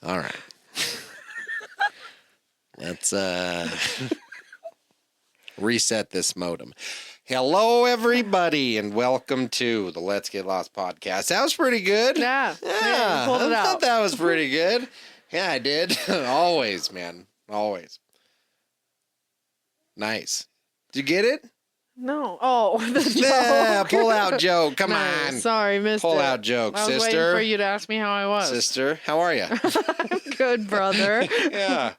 All right. Let's reset this modem. Hello, everybody, and welcome to the Let's Get Lost podcast. That was pretty good. Yeah, you pulled it I thought out. that was pretty good. Yeah, I did. Always, man. Always. Nice. Did you get it? No. Oh, the joke. Yeah, pull out joke. Come Nice. on. Sorry, missed Pull it. out joke, I was sister. waiting for you to ask me how I was. Sister, how are you? I'm good, brother. Yeah.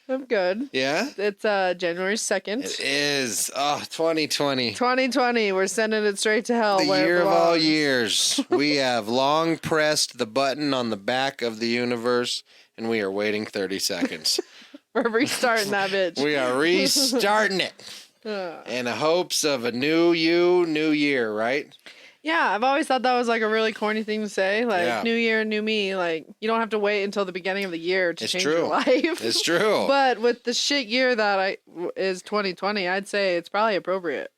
I'm good. Yeah? It's January 2nd. It is. Oh, 2020. 2020. We're sending it straight to hell. The where it year of all belongs. years. We have long pressed the button on the back of the universe, and we are waiting 30 seconds. We're restarting that bitch. We are restarting it in the hopes of a new you, new year, right? Yeah, I've always thought that was like a really corny thing to say. Like, Yeah. new year, new me. Like, you don't have to wait until the beginning of the year to It's change true. your life. It's true. But with the shit year that is 2020, I'd say it's probably appropriate.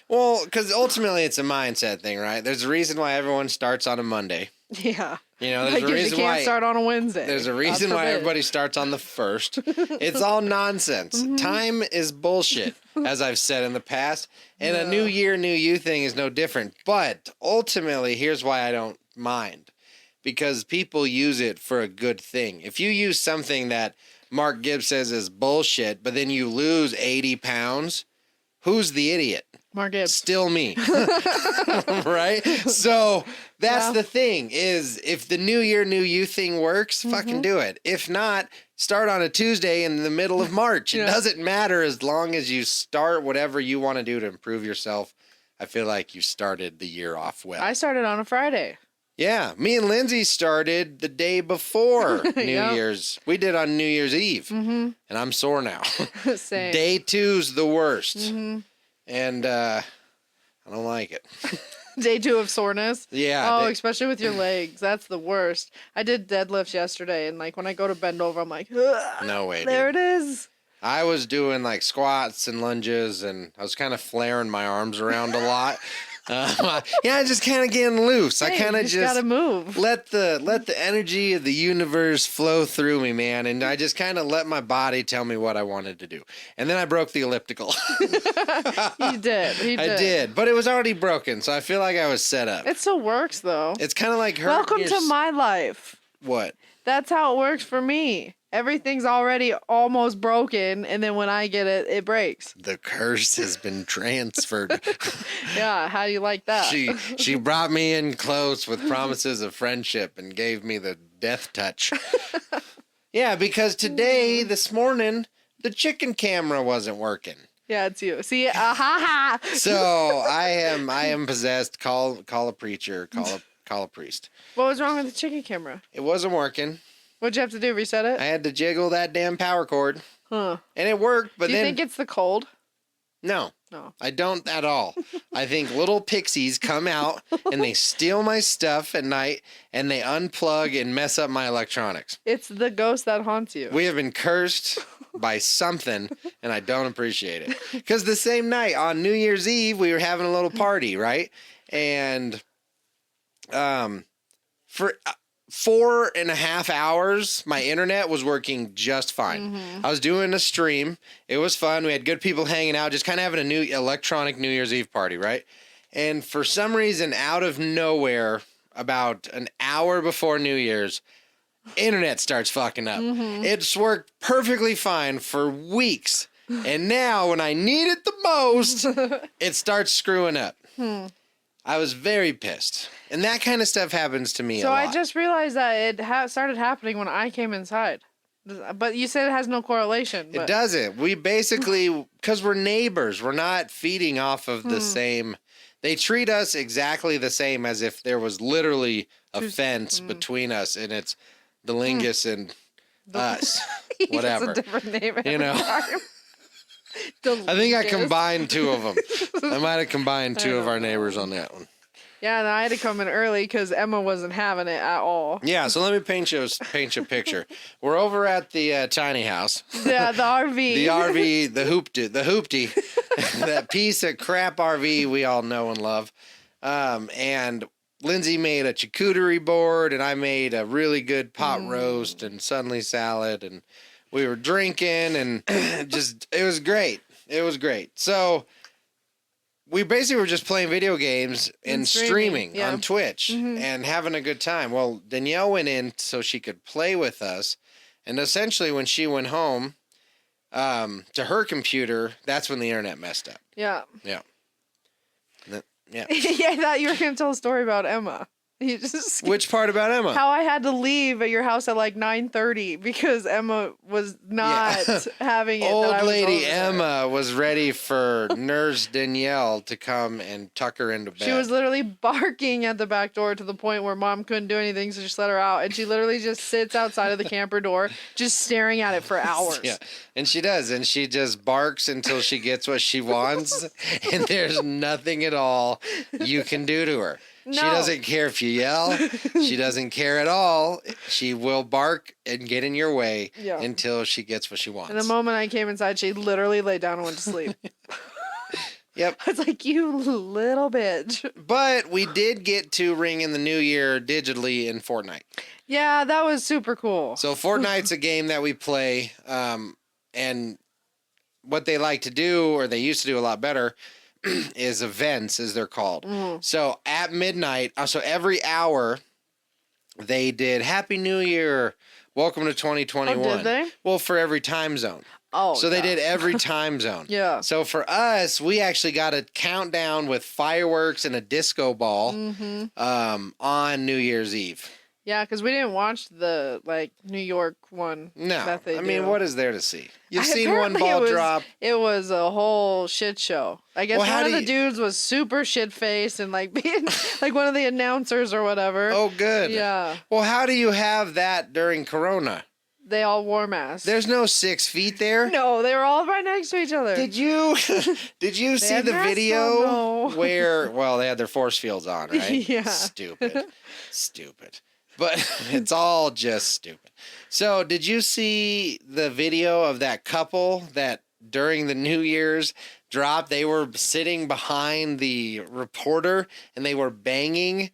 Well, because ultimately it's a mindset thing, right? There's a reason why everyone starts on a Monday. Yeah. You know, there's Like, a if you reason can't why start on a Wednesday. there's a God reason why forbid. everybody starts on the 1st. It's all nonsense. Mm-hmm. Time is bullshit, as I've said in the past. And a Yeah. new year, new you thing is no different. But ultimately, here's why I don't mind. Because people use it for a good thing. If you use something that Mark Gibbs says is bullshit, but then you lose 80 pounds, who's the idiot? Mark Gibbs. Still me. Right? So that's Yeah. the thing is if the new year, new you thing works, fucking do it. If not, start on a Tuesday in the middle of March. It Yeah. doesn't matter as long as you start whatever you want to do to improve yourself. I feel like you started the year off well. I started on a Friday. Yeah. Me and Lindsay started the day before New Yep. Year's. We did on New Year's Eve. Mm-hmm. And I'm sore now. Same. Day 2's the worst. Mm-hmm. And I don't like it. Day 2 of soreness. Yeah. Oh, especially with your legs. That's the worst. I did deadlifts yesterday, and like when I go to bend over, I'm like, ugh, No way, there dude. it is. I was doing like squats and lunges, and I was kind of flaring my arms around a lot. Yeah, just kind of getting loose. I Hey, kind of you just gotta move. let the energy of the universe flow through me, man, and I just kind of let my body tell me what I wanted to do. And then I broke the elliptical. You did. He I did, but it was already broken, so I feel like I was set up. It still works though. It's kind of like hurting Welcome your to my life. what? That's how it works for me. Everything's already almost broken, and then when I get it, it breaks. The curse has been transferred. Yeah, how do you like that? She brought me in close with promises of friendship and gave me the death touch. Yeah, because this morning, the chicken camera wasn't working. Yeah, it's you. See, ha. So I am possessed. Call a preacher. Call a priest. What was wrong with the chicken camera? It wasn't working. What'd you have to do? Reset it? I had to jiggle that damn power cord, Huh. and it worked. But Do you then think it's the cold? no. No. I don't at all. I think little pixies come out and they steal my stuff at night and they unplug and mess up my electronics. It's the ghost that haunts you. We have been cursed by something and I don't appreciate it. Because the same night on New Year's Eve, we were having a little party, right? And for 4.5 hours, my internet was working just fine. I was doing a stream. It was fun. We had good people hanging out, just kind of having a new electronic New Year's Eve party, right? And for some reason, out of nowhere, about an hour before New Year's, internet starts fucking up. It's worked perfectly fine for weeks. And now, when I need it the most, it starts screwing up. I was very pissed. And that kind of stuff happens to me a So lot. I just realized that it started happening when I came inside. But you said it has no correlation. It But doesn't. We basically, because we're neighbors, we're not feeding off of the same. They treat us exactly the same as if there was literally a fence between us, and it's the Lingus and us. Whatever. It's a different name. You know? I think I combined two of them. I might have combined two of our neighbors on that one. Yeah, and I had to come in early because Emma wasn't having it at all. Yeah, so let me paint you a picture. We're over at the tiny house. Yeah, the RV. The RV, the hoopty, that piece of crap RV we all know and love. And Lindsay made a charcuterie board, and I made a really good pot roast and Sunday salad, and we were drinking, and it was great. It was great. So we basically were just playing video games and streaming on Twitch and having a good time. Well, Danielle went in so she could play with us, and essentially when she went home to her computer, that's when the internet messed up. Yeah. Yeah. Yeah. Yeah, I thought you were going to tell a story about Emma. You just Which part about Emma? How I had to leave at your house at like 9:30 because Emma was not having it. Old lady Emma was ready for nurse Danielle to come and tuck her into bed. She was literally barking at the back door to the point where Mom couldn't do anything, so just let her out. And she literally just sits outside of the camper door, just staring at it for hours. Yeah, and she does, and she just barks until she gets what she wants, and there's nothing at all you can do to her. No. She doesn't care if you yell. She doesn't care at all. She will bark and get in your way until she gets what she wants. And the moment I came inside, she literally laid down and went to sleep. Yep. It's like, you little bitch. But we did get to ring in the new year digitally in Fortnite. Yeah, that was super cool. So Fortnite's a game that we play, and what they like to do, or they used to do a lot better, is events, as they're called. So at midnight, so every hour, they did Happy New Year, Welcome to 2021. Oh, did they? Well, for every time zone. Oh, so they did every time zone. Yeah. So for us, we actually got a countdown with fireworks and a disco ball on New Year's Eve. Yeah, because we didn't watch the New York one. No, that they mean, do. what is there to see? You've seen one ball drop. It was a whole shit show. I guess one of the dudes was super shit faced and being one of the announcers or whatever. Oh, good. Yeah. Well, how do you have that during Corona? They all wore masks. There's no 6 feet there. No, they were all right next to each other. Did you see the video where? Well, they had their force fields on, right? Yeah. Stupid. But it's all just stupid. So, did you see the video of that couple that during the New Year's drop, they were sitting behind the reporter and they were banging?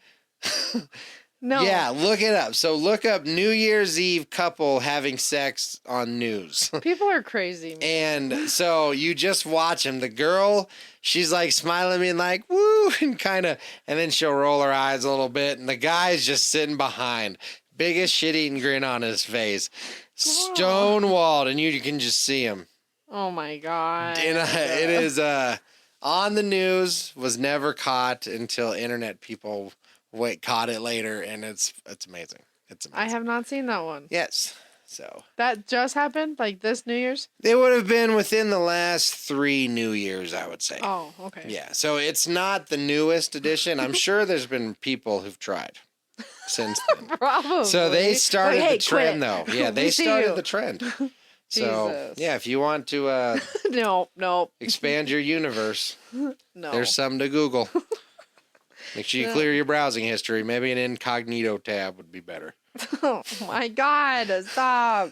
No. Yeah, look it up. So look up New Year's Eve couple having sex on news. People are crazy, man. And so you just watch them. The girl, she's smiling at me and woo, and and then she'll roll her eyes a little bit. And the guy's just sitting behind. Biggest shit-eating grin on his face. Stonewalled, and you can just see him. Oh, my God. And it is on the news, was never caught until internet people caught it later, and it's amazing. It's amazing. I have not seen that one. Yes. So that just happened, this New Year's? It would have been within the last 3 New Years, I would say. Oh, okay. Yeah. So it's not the newest edition. I'm sure there's been people who've tried since then. Probably. So they started the trend, though. Yeah, they started the trend. So Jesus. yeah, if you want to no expand your universe, no, there's something to Google. Make sure you clear your browsing history. Maybe an incognito tab would be better. Oh my God! Stop.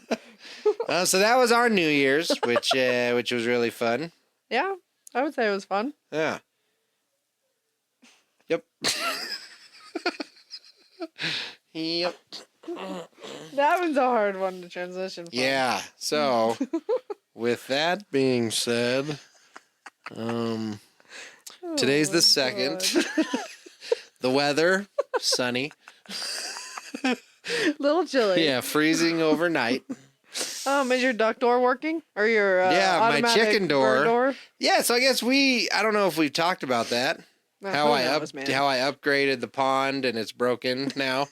So that was our New Year's, which was really fun. Yeah, I would say it was fun. Yeah. Yep. Yep. That one's a hard one to transition from. Yeah. So, with that being said, today's the 2nd. The weather, sunny. Little chilly. Yeah, freezing overnight. Is your duck door working? Or your my chicken door. door? Yeah, so I guess I don't know if we've talked about that. How I upgraded the pond and it's broken now.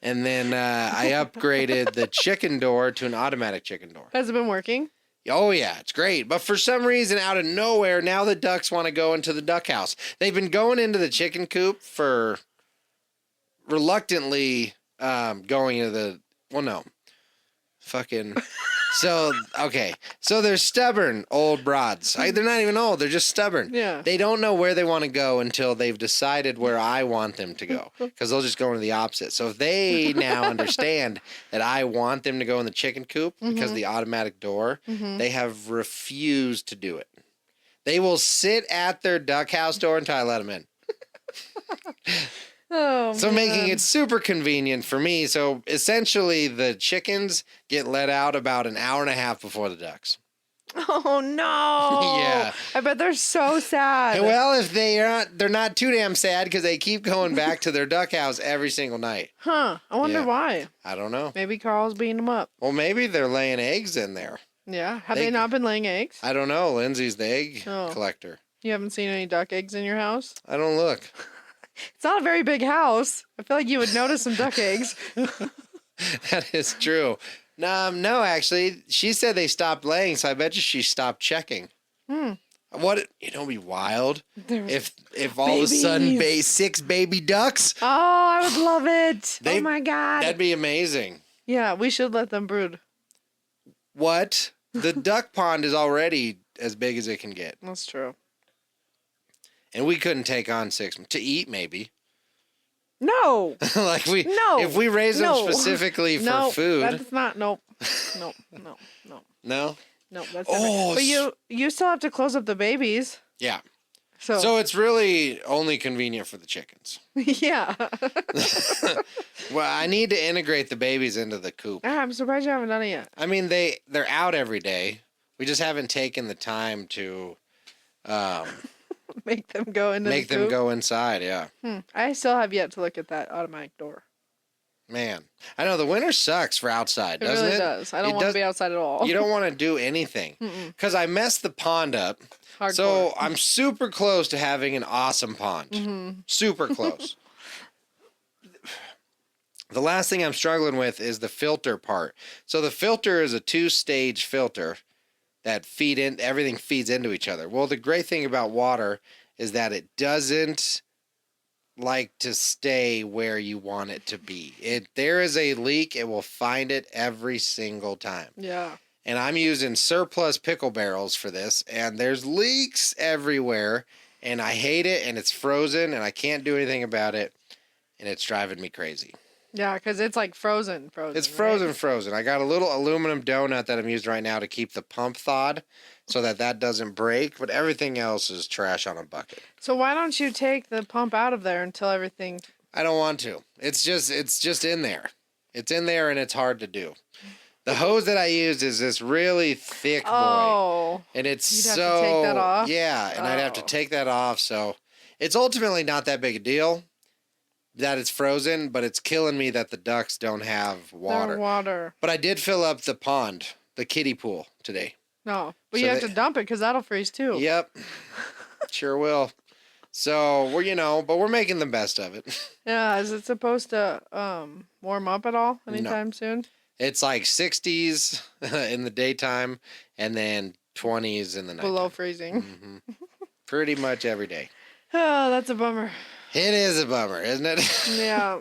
And then I upgraded the chicken door to an automatic chicken door. Has it been working? Oh, yeah, it's great. But for some reason, out of nowhere, now the ducks want to go into the duck house. They've been going into the chicken coop for reluctantly going into the... Well, no. Fucking... So, okay. So they're stubborn old broads. They're not even old. They're just stubborn. Yeah. They don't know where they want to go until they've decided where I want them to go. Because they'll just go into the opposite. So if they now understand that I want them to go in the chicken coop because of the automatic door, they have refused to do it. They will sit at their duck house door until I let them in. Oh, So making man. it super convenient for me. So essentially the chickens get let out about an hour and a half before the ducks. Oh no! Yeah. I bet they're so sad. And well, if they're not too damn sad because they keep going back to their duck house every single night. Huh? I wonder Yeah. why. I don't know. Maybe Carl's beating them up. Well, maybe they're laying eggs in there. Yeah. Have they not been laying eggs? I don't know. Lindsay's the egg Oh. collector. You haven't seen any duck eggs in your house? I don't look. It's not a very big house. I feel like you would notice some duck eggs. That is true. No, actually, she said they stopped laying, so I bet you she stopped checking. What it'd be wild if all of a sudden babies. 6 baby ducks. Oh, I would love it. Oh my god. That'd be amazing. Yeah, we should let them brood. What? The duck pond is already as big as it can get, That's true. and we couldn't take on 6 to eat maybe. No. Like if we raise them specifically for food. That's not. Nope. No. No. No, that's Oh, but you still have to close up the babies. Yeah. So So it's really only convenient for the chickens. yeah. Well, I need to integrate the babies into the coop. I'm surprised you haven't done it yet. I mean, they're out every day. We just haven't taken the time to Make them go into make the them coop. go inside. Yeah, I still have yet to look at that automatic door. man. I know the winter sucks for outside, It doesn't really it? does. I don't It want to does- be outside at all. You don't want to do anything because I messed the pond up. Hardcore. So I'm super close to having an awesome pond. Super close. The last thing I'm struggling with is the filter part. So the filter is a 2-stage filter that everything feeds into each other. Well, the great thing about water is that it doesn't like to stay where you want it to be. There is a leak, it will find it every single time. Yeah. And I'm using surplus pickle barrels for this, and there's leaks everywhere, and I hate it, and it's frozen, and I can't do anything about it, and it's driving me crazy. Yeah, because it's like frozen. It's right? frozen. I got a little aluminum donut that I'm using right now to keep the pump thawed so that doesn't break, but everything else is trash on a bucket. So why don't you take the pump out of there until everything? I don't want to. It's just in there. It's in there, and it's hard to do. The hose that I used is this really thick boy. Oh. And it's You'd have to take that off? Yeah, and I'd have to Oh. take that off. So it's ultimately not that big a deal that it's frozen, but it's killing me that the ducks don't have water. Their water. But I did fill up the pond, the kiddie pool today. No, but So you have to dump it because that'll freeze too. Yep, sure will. So but we're making the best of it. Yeah, is it supposed to warm up at all anytime soon? It's like 60s in the daytime and then 20s in the night. Below freezing. Pretty much every day. Oh, that's a bummer. It is a bummer, isn't it? Yeah,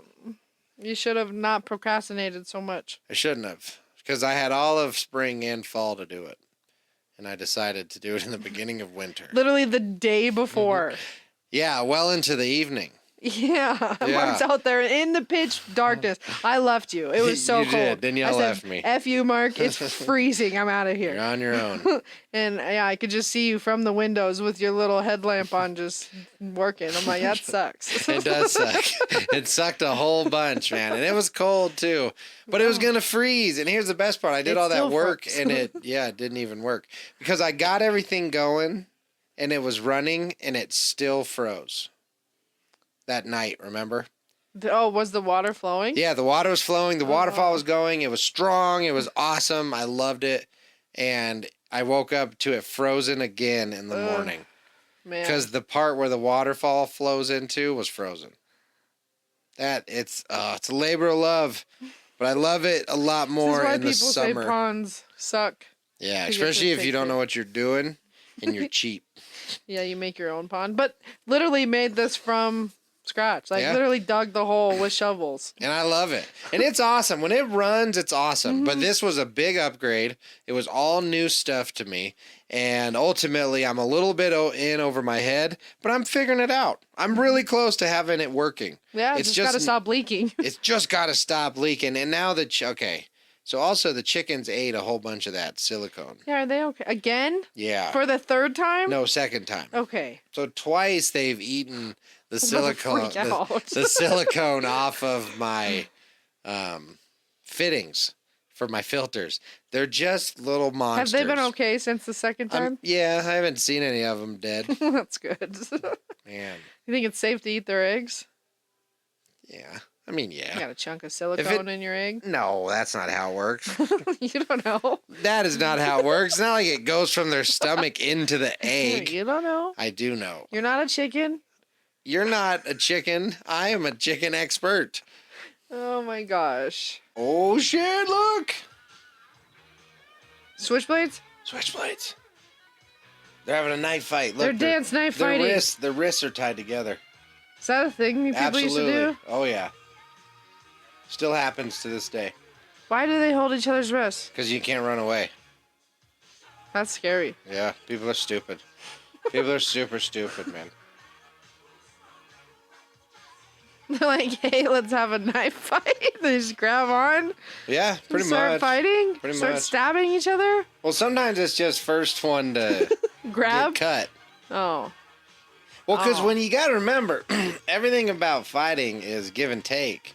you should have not procrastinated so much. I shouldn't have, because I had all of spring and fall to do it. And I decided to do it in the beginning of winter. Literally the day before. Yeah, well into the evening. Yeah, Yeah. Mark's out there in the pitch darkness. I left you. It was so You cold. did. Danielle I said, left me. F you, Mark. It's freezing. I'm out of You're here. on your own. And yeah, I could just see you from the windows with your little headlamp on, just working. I'm like, that sucks. It does suck. It sucked a whole bunch, man. And it was cold too. But it was going to freeze. And here's the best part. I did It all that still work froze. and it didn't even work. Because I got everything going and it was running and it still froze. That night, remember? Oh, was the water flowing? Yeah, the water was flowing. The waterfall was going. It was strong. It was awesome. I loved it. And I woke up to it frozen again in the morning. Man. Because the part where the waterfall flows into was frozen. It's a labor of love. But I love it a lot This more is why in the people summer. say ponds suck. Yeah, to get to especially if you fix don't it. know what you're doing and you're cheap. Yeah, you make your own pond. But literally made this from scratch. Like Yeah. literally dug the hole with shovels. And I love it. And it's awesome. When it runs, it's awesome. Mm-hmm. But this was a big upgrade. It was all new stuff to me. And ultimately, I'm a little bit in over my head, but I'm figuring it out. I'm really close to having it working. Yeah, It's it's just just- gotta stop leaking. It's just got to stop leaking. And now okay. So also the chickens ate a whole bunch of that silicone. Yeah, are they okay? Again? Yeah. For the third time? No, second time. Okay. So twice they've eaten the I'm about to silicone, freak out. the silicone off of my fittings for my filters. They're just little monsters. Have they been okay since the second time? Yeah, I haven't seen any of them dead. That's good. Man, You think it's safe to eat their eggs? yeah. I mean, yeah. You got a chunk of silicone in your egg? No, that's not how it works. You don't know. That is not how it works. It's not like it goes from their stomach into the egg. You don't know. I do know. You're not a chicken? You're not a chicken. I am a chicken expert. Oh my gosh. Oh shit, look. Switchblades? Switchblades. They're having a knife fight. Look, They're dance knife fighting. Their wrists are tied together. Is that a thing people Absolutely. used to do? Oh yeah. Still happens to this day. Why do they hold each other's wrists? Because you can't run away. That's scary. Yeah, people are stupid. People are super stupid, man. They're like, hey, let's have a knife fight. They just grab on. Yeah, pretty start much. fighting. Pretty start much. stabbing each other. Well, sometimes it's just first one to Grab. get cut. Oh. Well, because Oh. when you got to remember, everything about fighting is give and take.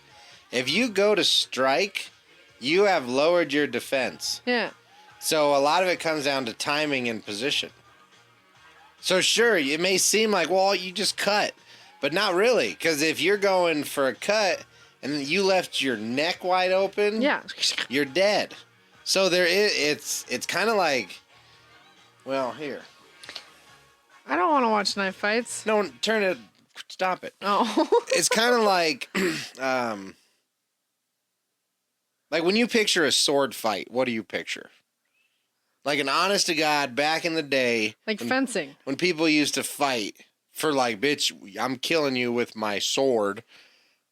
If you go to strike, you have lowered your defense. Yeah. So a lot of it comes down to timing and position. So sure, it may seem like, well, you just cut. But not really. Because if you're going for a cut and you left your neck wide open, Yeah. you're dead. So it's kind of like, well, here. I don't want to watch knife fights. No, turn it. Stop it. Oh. It's kind of like, like when you picture a sword fight, what do you picture? Like an honest to God, back in the day, Like fencing. when people used to fight for like, bitch, I'm killing you with my sword.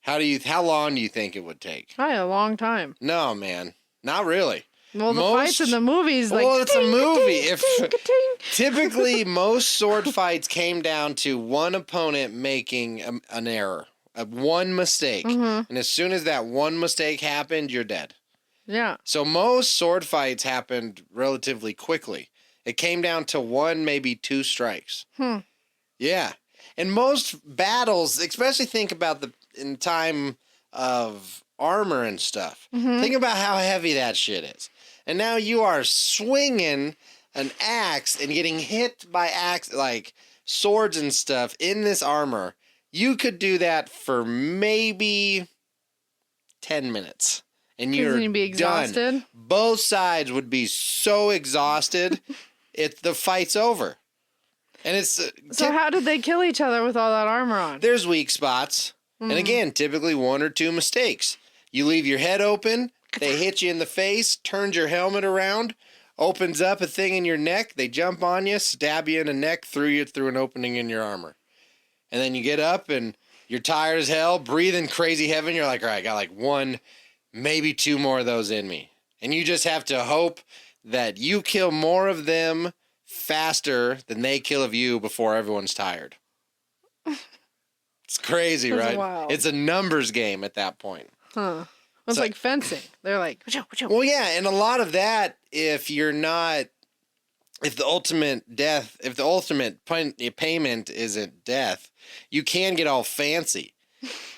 How long do you think it would take? Probably a long time. No, man, not really. Well, the Most- fights in the movies, like, Well, it's a ting, movie. ting, If ting, ting. typically most sword fights came down to one opponent making an error, one mistake, and as soon as that one mistake happened, you're dead. Yeah. So most sword fights happened relatively quickly. It came down to one, maybe two strikes. Yeah. And most battles, especially think about in time of armor and stuff. Think about how heavy that shit is. And now you are swinging an axe and getting hit by like swords and stuff in this armor. You could do that for maybe 10 minutes. And you're you'd be exhausted. done. Both sides would be so exhausted, the fight's over. And it's So how did they kill each other with all that armor on? there's weak spots, and again, typically one or two mistakes. You leave your head open, they hit you in the face, turns your helmet around, opens up a thing in your neck. They jump on you, stab you in the neck, through an opening in your armor, and then you get up and you're tired as hell, breathing crazy heavy. And you're like, all right, I got like one, maybe two more of those in me. And you just have to hope that you kill more of them faster than they kill of you before everyone's tired. It's crazy, That's right? wild. It's a numbers game at that point. Huh. It's So- like fencing. They're like, "Wachow, wachow." Well, yeah, and a lot of that, if the ultimate payment isn't death, you can get all fancy.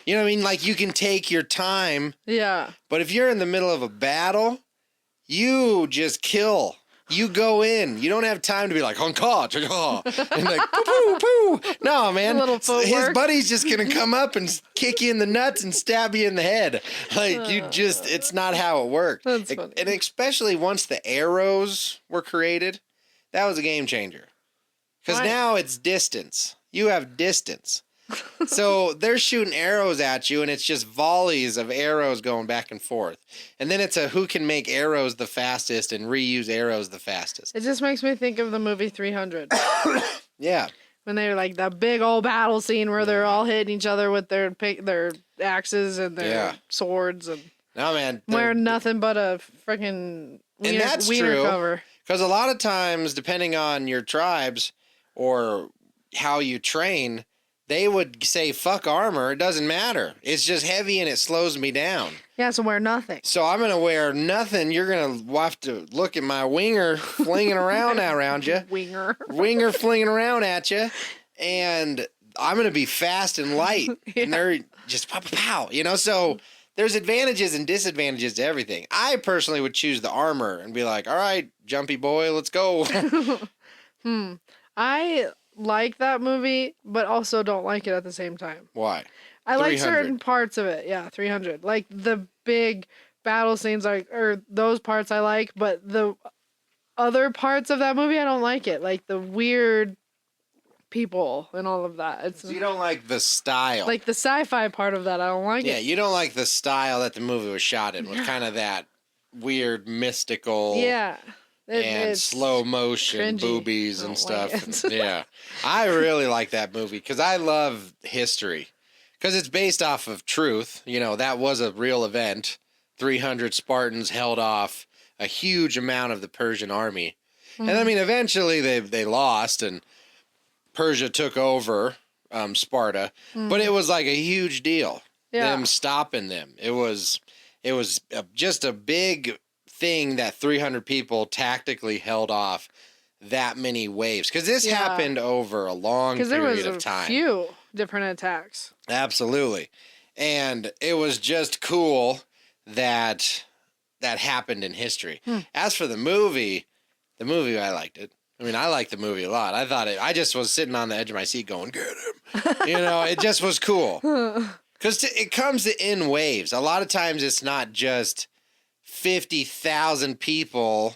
You know what I mean? Like you can take your time, Yeah. but if you're in the middle of a battle, you just kill. You go in. You don't have time to be like, honka, and like, poo, poo, poo. No, man. A little His footwork. buddy's just going to come up and kick you in the nuts and stab you in the head. Like, it's not how it worked. That's funny. And especially once the arrows were created, that was a game changer. Because Why? now it's distance. You have distance. So they're shooting arrows at you, and it's just volleys of arrows going back and forth. And then it's who can make arrows the fastest and reuse arrows the fastest. It just makes me think of the movie 300. Yeah. When they're like that big old battle scene where they're all hitting each other with their axes and their swords and No, man. wearing nothing but a freaking wiener, that's wiener true. cover. Because a lot of times, depending on your tribes or how you train, they would say, fuck armor. It doesn't matter. It's just heavy and it slows me down. Yeah, so wear nothing. So I'm going to wear nothing. You're going to have to look at my winger flinging around you. Winger. Winger flinging around at you. And I'm going to be fast and light. Yeah. And they're just pow, pow, pow. You know, so there's advantages and disadvantages to everything. I personally would choose the armor and be like, all right, jumpy boy, let's go. I like that movie, but also don't like it at the same time. Why? I like 300. certain parts of it. Yeah, 300. Like the big battle scenes, or those parts I like, but the other parts of that movie I don't like it. Like the weird people and all of that. It's So you don't like the style. like the sci-fi part of that. I don't like Yeah, it. you don't like the style that the movie was shot in, with kind of that weird mystical Yeah. and It's slow motion cringy. boobies I and don't like stuff. it. Yeah. I really like that movie because I love history. Because it's based off of truth. You know, that was a real event. 300 Spartans held off a huge amount of the Persian army. And I mean, eventually they lost and Persia took over Sparta. But it was like a huge deal. Yeah. Them stopping them. It was just a big thing that 300 people tactically held off that many waves. Because this Yeah. happened over a long because there was period a of time. few different attacks. Absolutely. And it was just cool that that happened in history. As for the movie I liked it. I mean, I liked the movie a lot. I just was sitting on the edge of my seat going, get him. You know, it just was cool. Because it comes in waves. A lot of times it's not just 50,000 people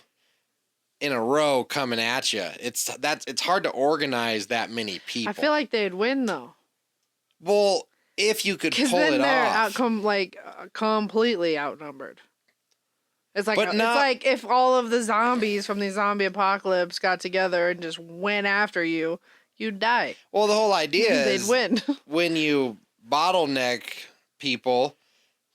in a row coming at you. It's hard to organize that many people. I feel like they'd win though. Well, if you could Because pull then it they're off. completely outnumbered. It's like But it's not- like if all of the zombies from the zombie apocalypse got together and just went after you, you'd die. Well, the whole idea They'd is win. when you bottleneck people,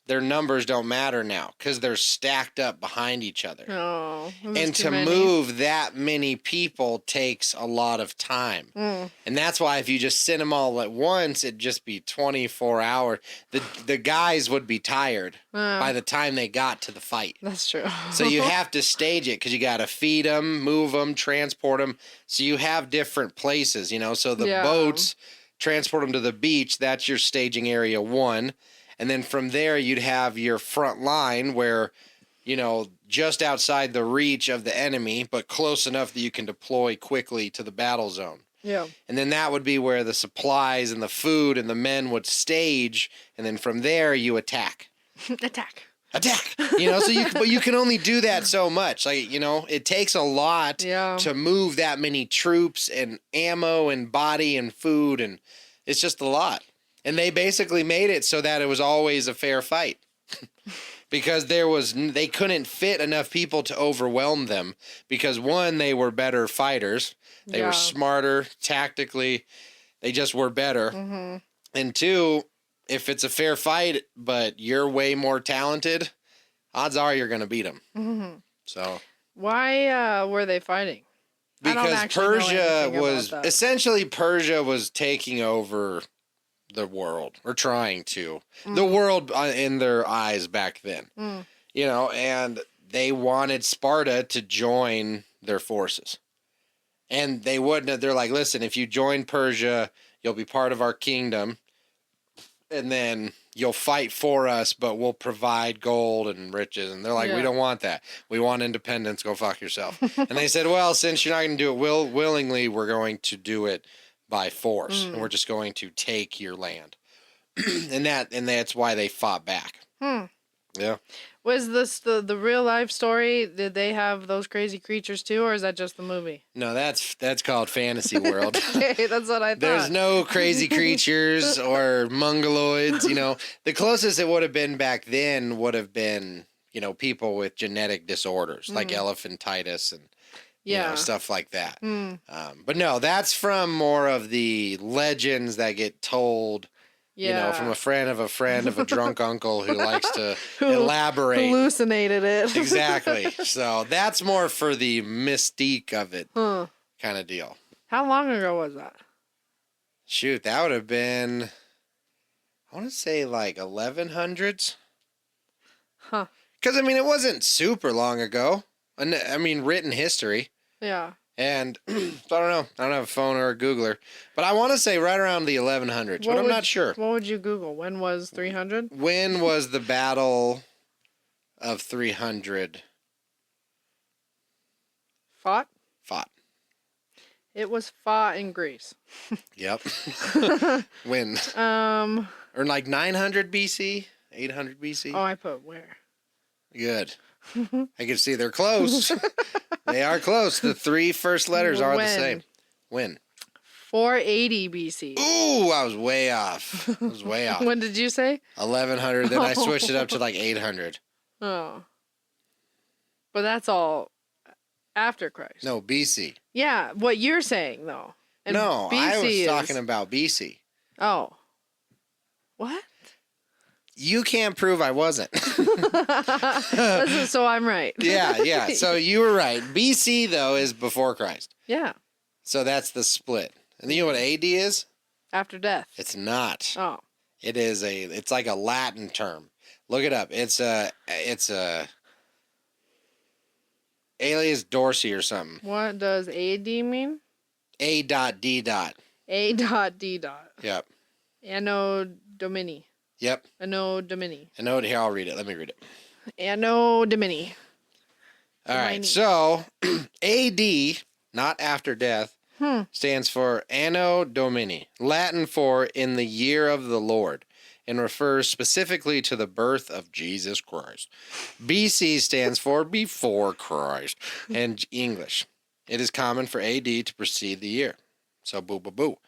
their numbers don't matter now because they're stacked up behind each other. Oh, And to move that many people takes a lot of time. And that's why if you just send them all at once, it'd just be 24 hours. The guys would be tired by the time they got to the fight. That's true. So you have to stage it because you got to feed them, move them, transport them. So you have different places, you know. So the Yeah. boats, transport them to the beach. That's your staging area 1. And then from there, you'd have your front line where, you know, just outside the reach of the enemy, but close enough that you can deploy quickly to the battle zone. Yeah. And then that would be where the supplies and the food and the men would stage. And then from there, you attack. Attack. You know, so but you can only do that so much. Like, you know, it takes a lot Yeah. to move that many troops and ammo and body and food. And it's just a lot. And they basically made it so that it was always a fair fight. Because they couldn't fit enough people to overwhelm them. Because 1, they were better fighters. They Yeah. were smarter tactically. They just were better. And 2, if it's a fair fight, but you're way more talented, odds are you're going to beat them. So Why were they fighting? I don't because actually know Persia anything about was that. essentially Persia was taking over the world, or trying to the world in their eyes back then. You know, and they wanted Sparta to join their forces. And they wouldn't. They're like, listen, if you join Persia, you'll be part of our kingdom. And then you'll fight for us, but we'll provide gold and riches. And they're like, we Yeah. don't want that. We want independence. Go fuck yourself. And they said, well, since you're not going to do it willingly, we're going to do it by force. And we're just going to take your land. and that's why they fought back. Yeah. Was this the real life story? Did they have those crazy creatures too, or is that just the movie? No, that's called fantasy world. Okay, that's what I thought. There's no crazy creatures or mongoloids. You know, the closest it would have been back then would have been, you know, people with genetic disorders like elephantitis and you know, stuff like that. But no, that's from more of the legends that get told. You know, from a friend of a drunk uncle who likes to elaborate. Hallucinated it. Exactly. So that's more for the mystique of it kind of deal. How long ago was that? Shoot, that would have been, I want to say like 1100s. Huh. Because, I mean, it wasn't super long ago. I mean, written history. Yeah. And so I don't know. I don't have a phone or a Googler, but I want to say right around the 1100s, but I'm not sure. What would you Google? When was 300? When was the Battle of 300 Fought? fought? It was fought in Greece. Yep. When? Or like 900 BC, 800 BC. Oh, I put where? Good. I can see they're close. They are close. The three first letters are the same. When? 480 BC. Ooh, I was way off. I was way off. When did you say? 1100. Then I switched it up to like 800. Oh. But that's all after Christ. No, BC. Yeah, what you're saying though. And no, BC I was is... talking about BC. Oh. What? You can't prove I wasn't. So I'm right. Yeah. So you were right. BC, though, is before Christ. Yeah. So that's the split. And you know what AD is? After death. It's not. Oh. It's like a Latin term. Look it up. It's a alias Dorsey or something. What does AD mean? A.D. A.D. Yep. Anno Domini. Yep. Anno Domini. Here, I'll read it. Let me read it. Anno Domini. All right. So AD, not after death, stands for Anno Domini, Latin for in the year of the Lord, and refers specifically to the birth of Jesus Christ. BC stands for before Christ in English. It is common for AD to precede the year. So boo, boo, boo.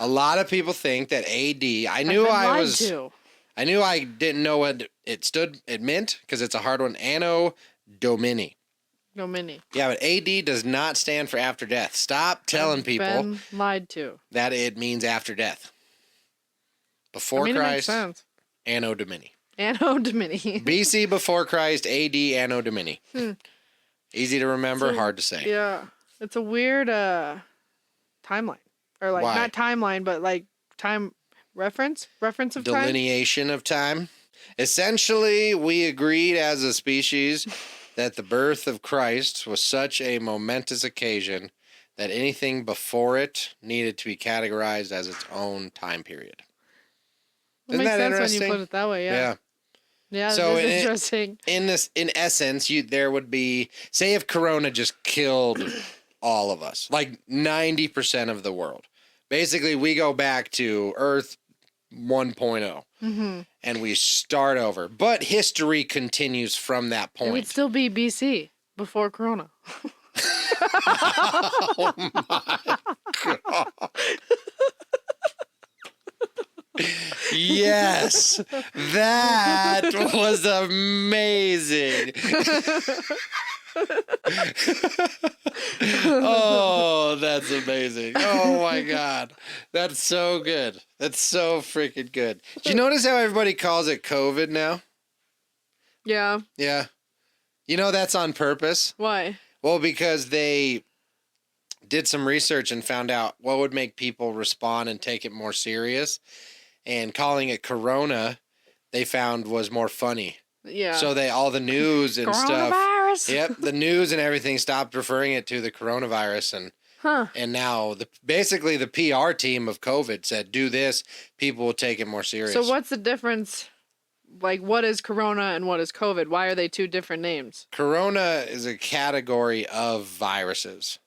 A lot of people think that AD, I knew I didn't know what it meant because it's a hard one. Anno Domini. Domini. Yeah, but AD does not stand for after death. Stop telling people been lied to. That it means after death. Before It makes Christ, sense. Anno Domini. Anno Domini. BC before Christ, AD Anno Domini. Easy to remember, hard to say. Yeah. It's a weird timeline. Or like, Why? not timeline, but like time reference of time. Delineation of time. Essentially, we agreed as a species that the birth of Christ was such a momentous occasion that anything before it needed to be categorized as its own time period. It Isn't makes that sense interesting? when you put it that way, yeah. Yeah, So that's interesting. In essence, there would be, say if Corona just killed all of us, like 90% of the world. Basically, we go back to Earth 1.0 and we start over. But history continues from that point. It would still be BC before Corona. Oh my God. Yes, that was amazing. Oh, that's amazing. Oh my God. That's so good. That's so freaking good. Do you notice how everybody calls it COVID now? Yeah. Yeah. You know that's on purpose? Why? Well, because they did some research and found out what would make people respond and take it more serious. And calling it Corona, they found was more funny. Yeah. So all the news and stuff. Coronavirus. Yep, the news and everything stopped referring it to the coronavirus, and now basically the PR team of COVID said, "Do this, people will take it more serious." So what's the difference? Like, what is Corona and what is COVID? Why are they two different names? Corona is a category of viruses,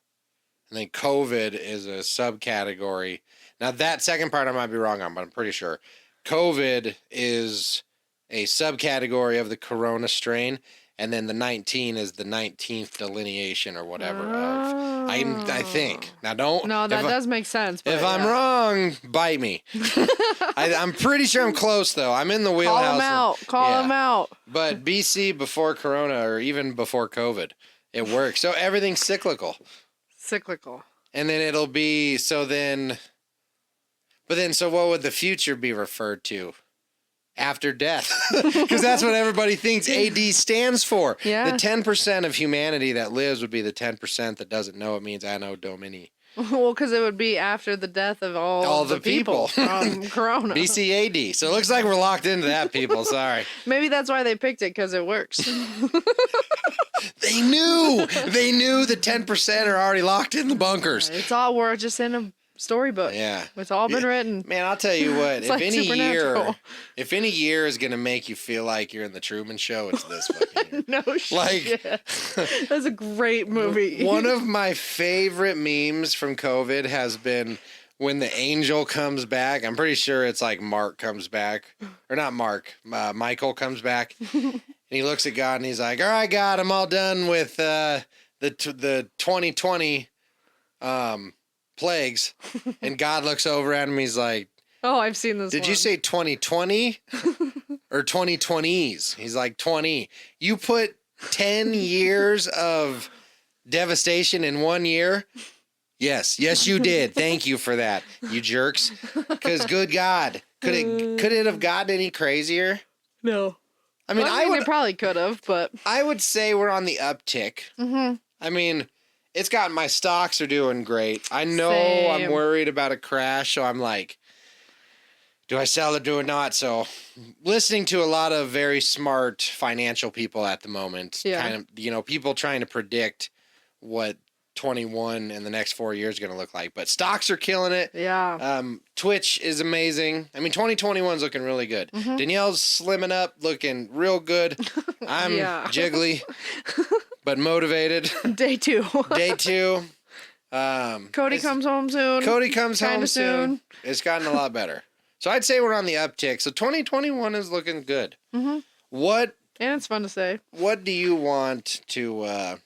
and then COVID is a subcategory. Now, that second part I might be wrong on, but I'm pretty sure. COVID is a subcategory of the corona strain, and then the 19 is the 19th delineation or whatever of. I think. Now, don't. No, that does make sense. But if I'm wrong, bite me. I'm pretty sure I'm close, though. I'm in the wheelhouse. Call them out. Call them out. But BC before corona or even before COVID, it works. So everything's cyclical. Cyclical. And then it'll be, so what would the future be referred to? After death. Because that's what everybody thinks AD stands for. Yeah. The 10% of humanity that lives would be the 10% that doesn't know it means Anno Domini. Well, because it would be after the death of all the people people. from Corona. BCAD. So it looks like we're locked into that, people. Sorry. Maybe that's why they picked it, because it works. They knew. They knew the 10% are already locked in the bunkers. It's all, we're just in a storybook. Yeah. It's all been written. Man, I'll tell you what. It's like Supernatural. If any year is gonna make you feel like you're in the Truman Show, it's this fucking year. No shit. That's a great movie. One of my favorite memes from COVID has been when the angel comes back. I'm pretty sure it's like Mark comes back, or not Mark. Michael comes back, and he looks at God and he's like, "All right, God, I'm all done with the 2020 plagues." And God looks over at him. He's like, "Oh, I've seen this. Did you say 2020 or 2020s?" He's like, 20. You put 10 years of devastation in 1 year? Yes, you did. Thank you for that, you jerks. Because good God, could it have gotten any crazier? No. I mean, it probably could have, but I would say we're on the uptick. Mm-hmm. I mean, it's got, my stocks are doing great. I know Same. I'm worried about a crash, so I'm like, do I sell or do I not? So listening to a lot of very smart financial people at the moment, kind of, people trying to predict what 21 and the next 4 years are going to look like. But stocks are killing it. Yeah. Twitch is amazing. I mean, 2021 is looking really good. Mm-hmm. Danielle's slimming up, looking real good. I'm jiggly, but motivated. Day 2. Day 2. Cody comes home soon. Cody comes home soon. It's gotten a lot better. So I'd say we're on the uptick. So 2021 is looking good. Mm-hmm. And it's fun to say. What do you want to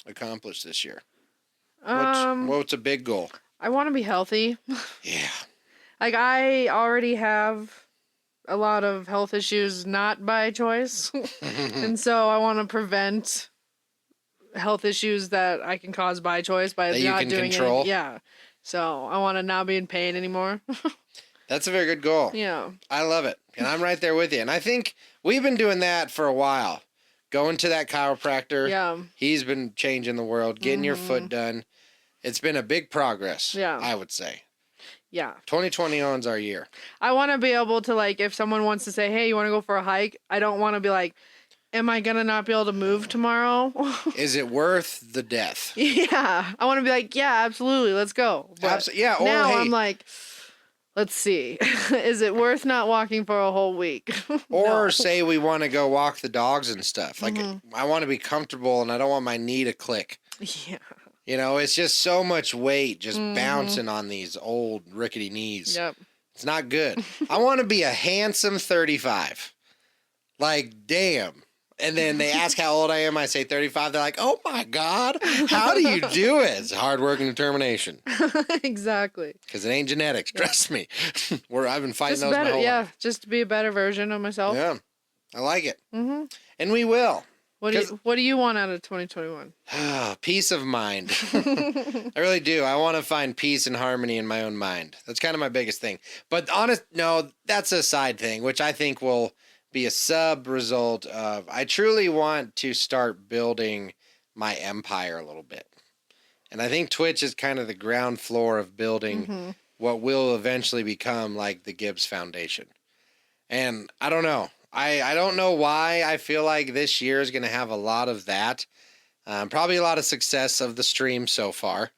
accomplish this year? What's a big goal? I want to be healthy. Yeah. Like, I already have a lot of health issues not by choice. And so I want to prevent health issues that I can cause by choice by that not you can doing control. it. Yeah. So I want to not be in pain anymore. That's a very good goal. Yeah. I love it. And I'm right there with you. And I think we've been doing that for a while. Going to that chiropractor. Yeah. He's been changing the world, getting your foot done. It's been a big progress, I would say. Yeah. 2021's our year. I want to be able to, like, if someone wants to say, hey, you want to go for a hike? I don't want to be like, am I going to not be able to move tomorrow? Is it worth the death? Yeah. I want to be like, yeah, absolutely. Let's go. But yeah. Or, now I'm like, let's see. Is it worth not walking for a whole week? Or say we want to go walk the dogs and stuff. Like, I want to be comfortable and I don't want my knee to click. Yeah. It's just so much weight just bouncing on these old rickety knees. Yep. It's not good. I want to be a handsome 35. Like, damn. And then they ask how old I am. I say 35. They're like, oh my God, how do you do it? It's hard work and determination. Exactly. Because it ain't genetics. Trust me. I've been fighting those my whole life. Just to be a better version of myself. Yeah. I like it. Mm-hmm. And we will. What do you want out of 2021? Peace of mind. I really do. I want to find peace and harmony in my own mind. That's kind of my biggest thing. But that's a side thing, which I think will be a sub result of, I truly want to start building my empire a little bit. And I think Twitch is kind of the ground floor of building what will eventually become like the Gibbs Foundation. And I don't know. I don't know why I feel like this year is going to have a lot of that. Probably a lot of success of the stream so far.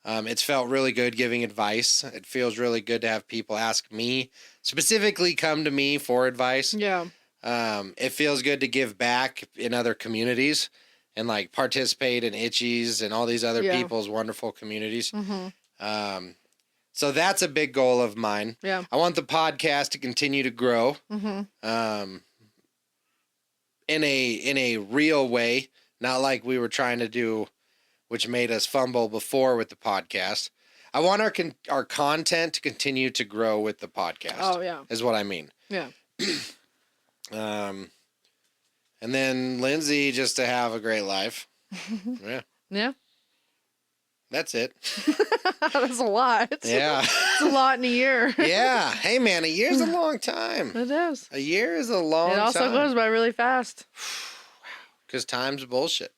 It's felt really good giving advice. It feels really good to have people ask me, specifically come to me for advice. Yeah. It feels good to give back in other communities and like participate in Itchies and all these other people's wonderful communities. So that's a big goal of mine. Yeah. I want the podcast to continue to grow. In a real way, not like we were trying to do, which made us fumble before with the podcast. I want our content to continue to grow with the podcast. Oh yeah, is what I mean. Yeah. And then Lindsay just to have a great life. Yeah. Yeah. That's it. That's a lot. Yeah. It's a lot in a year. Yeah. Hey, man, a year's a long time. It is. A year is a long time. It also goes by really fast. Because time's bullshit.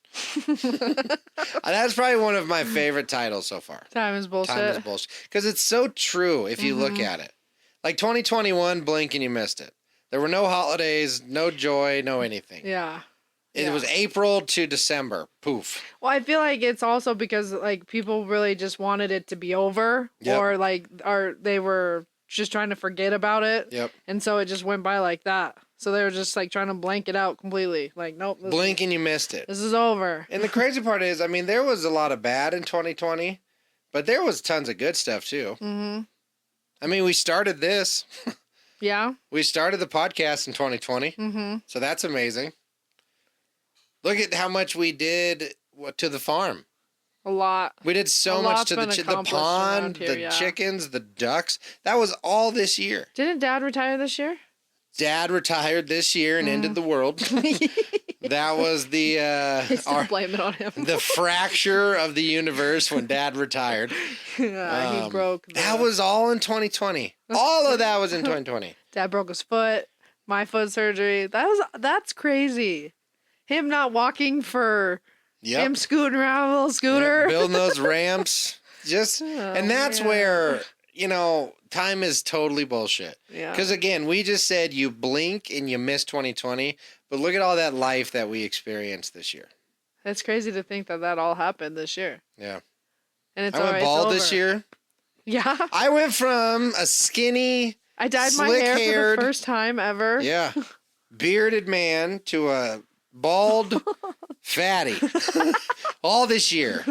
That's probably one of my favorite titles so far. Time is bullshit. Time is bullshit. Because it's so true if you look at it. Like 2021, blink and you missed it. There were no holidays, no joy, no anything. Yeah. It was April to December. Poof. Well, I feel like it's also because like people really just wanted it to be over, or they were just trying to forget about it. Yep. And so it just went by like that. So they were just like trying to blank it out completely. Like, nope. Blink and you missed it. This is over. And the crazy part is, I mean, there was a lot of bad in 2020, but there was tons of good stuff too. Mm-hmm. I mean, we started this. Yeah. We started the podcast in 2020. Mm-hmm. So that's amazing. Look at how much we did to the farm. A lot. We did so much to the pond, the chickens, the ducks. That was all this year. Didn't Dad retire this year? Dad retired this year and ended the world. That was the blame it on him. The fracture of the universe when Dad retired. Yeah, he broke. That was all in 2020. All of that was in 2020. Dad broke his foot. My foot surgery. That's crazy. Him not walking for him scooting around a little scooter. Yep, building those ramps. And that's where, time is totally bullshit. Yeah. Because again, we just said you blink and you miss 2020, but look at all that life that we experienced this year. It's crazy to think that all happened this year. Yeah. And I went bald this year. Yeah. I went from a skinny, I dyed my hair for the first time ever. Yeah. Bearded man to a bald fatty. All this year.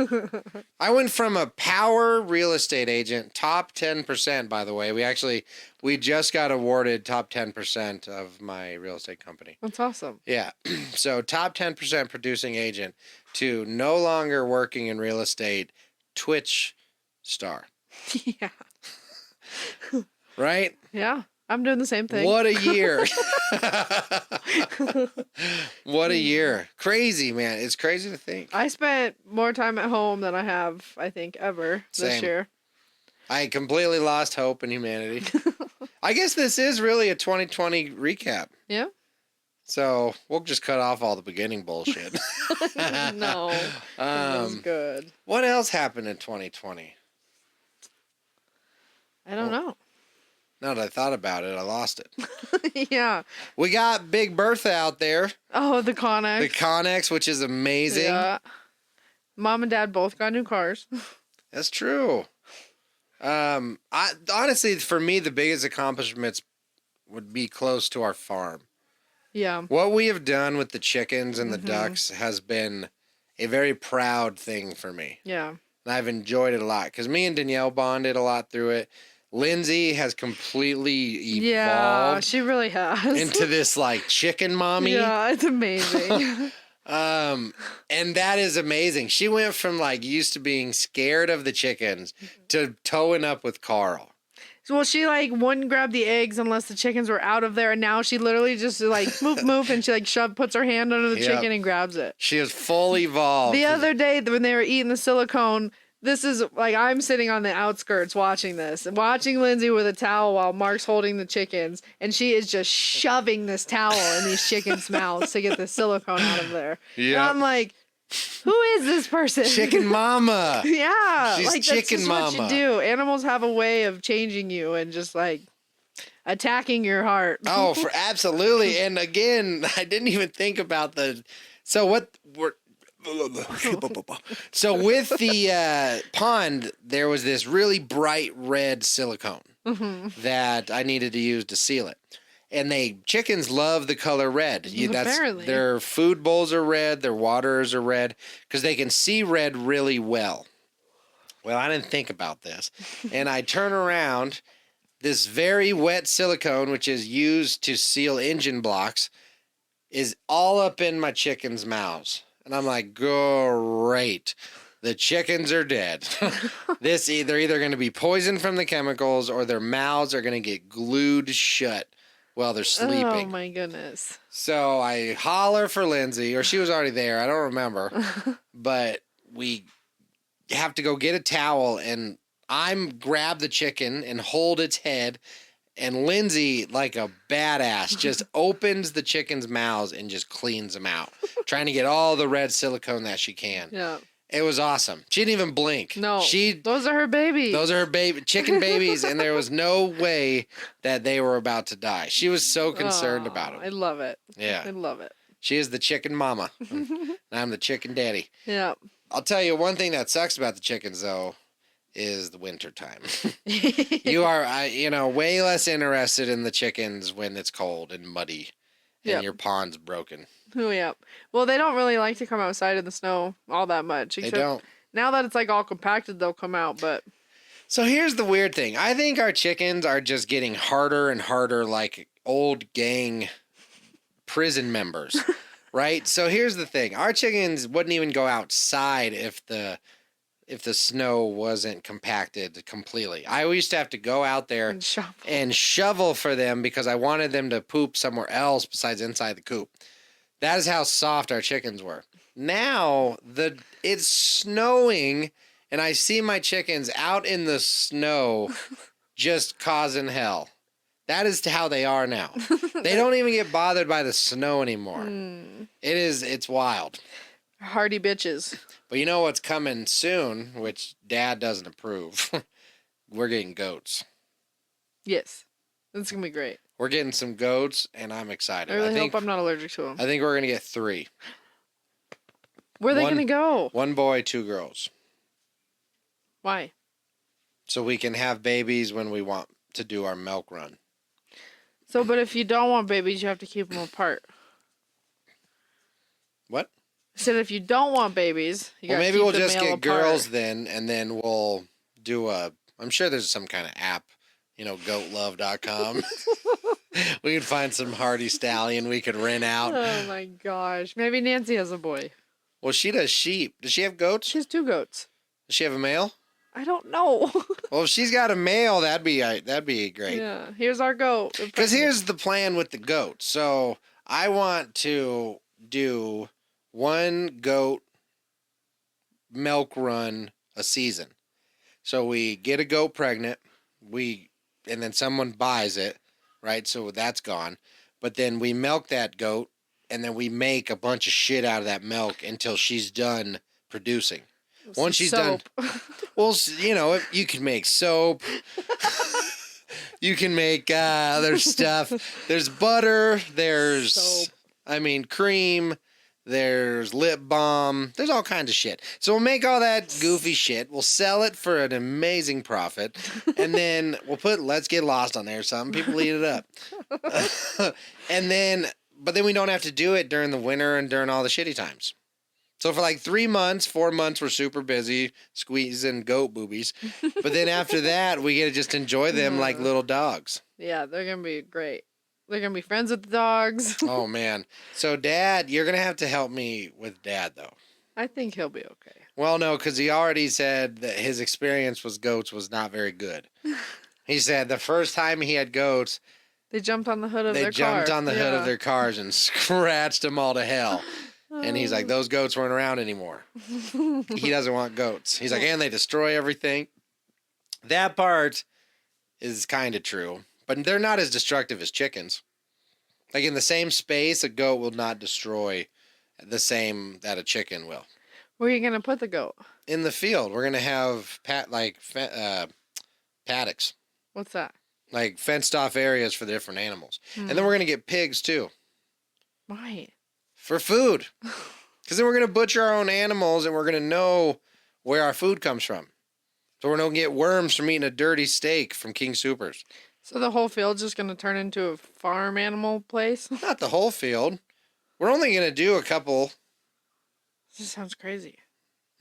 I went from a power real estate agent, top 10%, by the way. We just got awarded top 10% of my real estate company. That's awesome. Yeah. So top 10% producing agent to no longer working in real estate, Twitch star. Yeah. Right? Yeah. I'm doing the same thing. What a year. What a year. Crazy, man. It's crazy to think. I spent more time at home than I have, I think, ever this year. I completely lost hope in humanity. I guess this is really a 2020 recap. Yeah. So we'll just cut off all the beginning bullshit. No. That was good. What else happened in 2020? I don't know. Now that I thought about it, I lost it. Yeah. We got Big Bertha out there. Oh, the Connex. The Connex, which is amazing. Yeah. Mom and Dad both got new cars. That's true. Honestly, for me, the biggest accomplishments would be close to our farm. Yeah. What we have done with the chickens and the ducks has been a very proud thing for me. Yeah. And I've enjoyed it a lot because me and Danielle bonded a lot through it. Lindsay has completely evolved. Yeah, she really has. Into this like chicken mommy. Yeah, it's amazing. And that is amazing. She went from like used to being scared of the chickens to towing up with Carl. Well, she like wouldn't grab the eggs unless the chickens were out of there, and now she literally just like move, and she like puts her hand under the chicken and grabs it. She is full evolved. The other day when they were eating the silicone, this is like I'm sitting on the outskirts watching this and watching Lindsay with a towel while Mark's holding the chickens, and she is just shoving this towel in these chickens' mouths to get the silicone out of there. Yeah, and I'm like, who is this person? Chicken mama. Yeah, she's like that's chicken just mama. What you do. Animals have a way of changing you and just like attacking your heart. Oh, for absolutely. And again, I didn't even think about so with the pond, there was this really bright red silicone that I needed to use to seal it. And chickens love the color red. Apparently. Their food bowls are red, their waters are red, because they can see red really well. Well, I didn't think about this. And I turn around, this very wet silicone, which is used to seal engine blocks, is all up in my chickens' mouths. And I'm like, great. The chickens are dead. They're either going to be poisoned from the chemicals or their mouths are going to get glued shut while they're sleeping. Oh, my goodness. So I holler for Lindsay, or she was already there. I don't remember. But we have to go get a towel, and grab the chicken and hold its head And Lindsay, like a badass, just opens the chickens' mouths and just cleans them out, trying to get all the red silicone that she can. Yeah. It was awesome. She didn't even blink. No. Those are her babies. Those are her chicken babies, and there was no way that they were about to die. She was so concerned about them. I love it. Yeah. I love it. She is the chicken mama, and I'm the chicken daddy. Yeah. I'll tell you one thing that sucks about the chickens, though, is the winter time. You are, way less interested in the chickens when it's cold and muddy and your pond's broken. Oh, yeah. Well, they don't really like to come outside in the snow all that much. They don't. Now that it's like all compacted, they'll come out, but... So here's the weird thing. I think our chickens are just getting harder and harder like old gang prison members, right? So here's the thing. Our chickens wouldn't even go outside if the snow wasn't compacted completely. I used to have to go out there and shovel for them because I wanted them to poop somewhere else besides inside the coop. That is how soft our chickens were. Now it's snowing and I see my chickens out in the snow just causing hell. That is how they are now. They don't even get bothered by the snow anymore. It's wild. Hardy bitches. But you know what's coming soon, which Dad doesn't approve? We're getting goats. Yes. That's going to be great. We're getting some goats, and I'm excited. I really hope I'm not allergic to them. I think we're going to get 3. Where are they going to go? 1 boy, 2 girls. Why? So we can have babies when we want to do our milk run. So, but if you don't want babies, you have to keep them apart. What? I said if you don't want babies, you got to keep the male apart. Well, maybe we'll just get girls then, and then we'll do I'm sure there's some kind of app, goatlove.com. We could find some hardy stallion we could rent out. Oh my gosh. Maybe Nancy has a boy. Well, she does sheep. Does she have goats? She has 2 goats. Does she have a male? I don't know. Well, if she's got a male, that'd be great. Yeah, here's our goat. Because here's the plan with the goat. So I want to do 1 goat milk run a season. So we get a goat pregnant, and then someone buys it, right? So that's gone. But then we milk that goat, and then we make a bunch of shit out of that milk until she's done producing. Once she's done, well, you can make soap. You can make other stuff. There's butter. There's soap. Cream. There's lip balm. There's all kinds of shit. So we'll make all that goofy shit. We'll sell it for an amazing profit. And then we'll put Let's Get Lost on there or something. People eat it up. But then we don't have to do it during the winter and during all the shitty times. So for like 3 months, 4 months, we're super busy squeezing goat boobies. But then after that, we get to just enjoy them like little dogs. Yeah, they're going to be great. They're going to be friends with the dogs. Oh, man. So, Dad, you're going to have to help me with Dad, though. I think he'll be okay. Well, no, because he already said that his experience with goats was not very good. He said the first time he had goats, they jumped on the hood of their car. They jumped on the hood of their cars and scratched them all to hell. And he's like, those goats weren't around anymore. He doesn't want goats. He's like, and they destroy everything. That part is kind of true. But they're not as destructive as chickens. Like in the same space, a goat will not destroy the same that a chicken will. Where are you going to put the goat? In the field. We're going to have paddocks. What's that? Like fenced off areas for the different animals. And then we're going to get pigs too. Why? For food. Because then we're going to butcher our own animals and we're going to know where our food comes from. So we're not going to get worms from eating a dirty steak from King Soopers. So the whole field's just going to turn into a farm animal place? Not the whole field. We're only going to do a couple. This sounds crazy.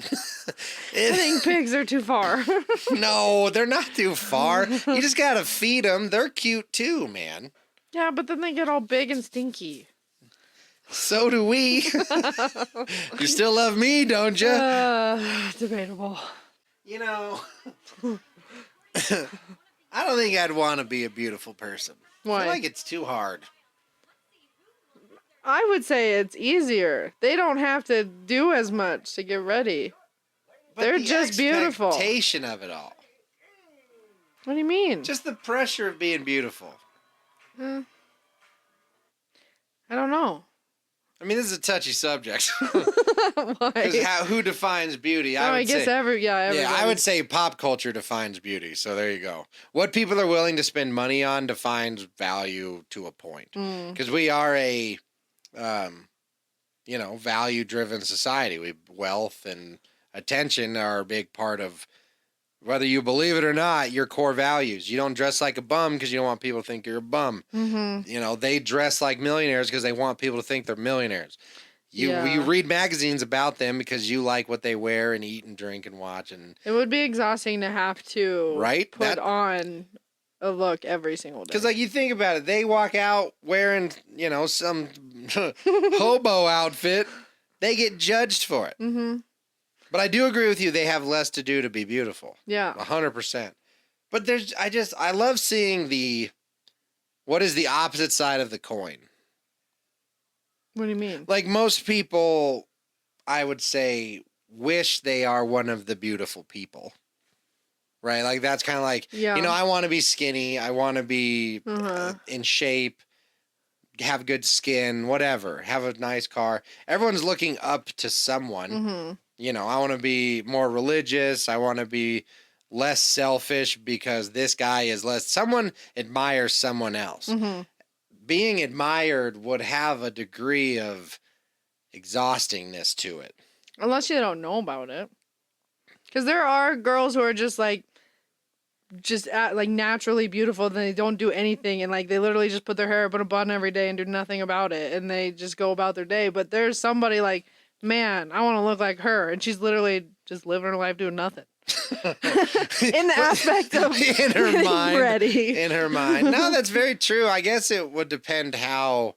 I think pigs are too far. No, they're not too far. You just got to feed them. They're cute too, man. Yeah, but then they get all big and stinky. So do we. You still love me, don't you? Debatable. I don't think I'd want to be a beautiful person. Why? I feel like it's too hard. I would say it's easier. They don't have to do as much to get ready. But they're just beautiful. The expectation of it all. What do you mean? Just the pressure of being beautiful. I don't know. I mean, this is a touchy subject. Why? Because who defines beauty? I guess everybody. I would say pop culture defines beauty. So there you go. What people are willing to spend money on defines value to a point. Because we are a, value-driven society. Wealth and attention are a big part of, whether you believe it or not, your core values. You don't dress like a bum because you don't want people to think you're a bum. Mm-hmm. They dress like millionaires because they want people to think they're millionaires. You read magazines about them because you like what they wear and eat and drink and watch. And it would be exhausting to have to put on a look every single day. Because, you think about it, they walk out wearing, some hobo outfit. They get judged for it. Mm-hmm. But I do agree with you. They have less to do to be beautiful. Yeah. 100%. But I love seeing what is the opposite side of the coin? What do you mean? Like most people, I would say, wish they are one of the beautiful people. Right? Like that's kind of like, I want to be skinny. I want to be in shape, have good skin, whatever, have a nice car. Everyone's looking up to someone. Mm-hmm. I want to be more religious. I want to be less selfish because this guy is less. Someone admires someone else. Mm-hmm. Being admired would have a degree of exhaustingness to it. Unless you don't know about it. Because there are girls who are just naturally beautiful, and they don't do anything, and they literally just put their hair up in a bun every day and do nothing about it, and they just go about their day. But there's somebody man, I want to look like her, and she's literally just living her life doing nothing. In the aspect of in her mind, ready. In her mind. No, that's very true. I guess it would depend how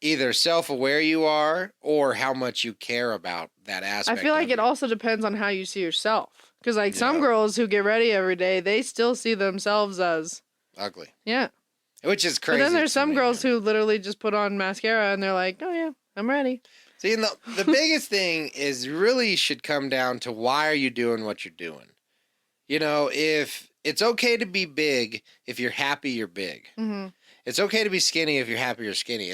either self-aware you are or how much you care about that aspect. I feel like it also depends on how you see yourself. Because some girls who get ready every day, they still see themselves as ugly. Yeah. Which is crazy. But then there's some girls who literally just put on mascara and they're like, oh yeah, I'm ready. See, the biggest thing is really should come down to why are you doing what you're doing? If it's okay to be big, if you're happy, you're big. Mm-hmm. It's okay to be skinny if you're happy, you're skinny.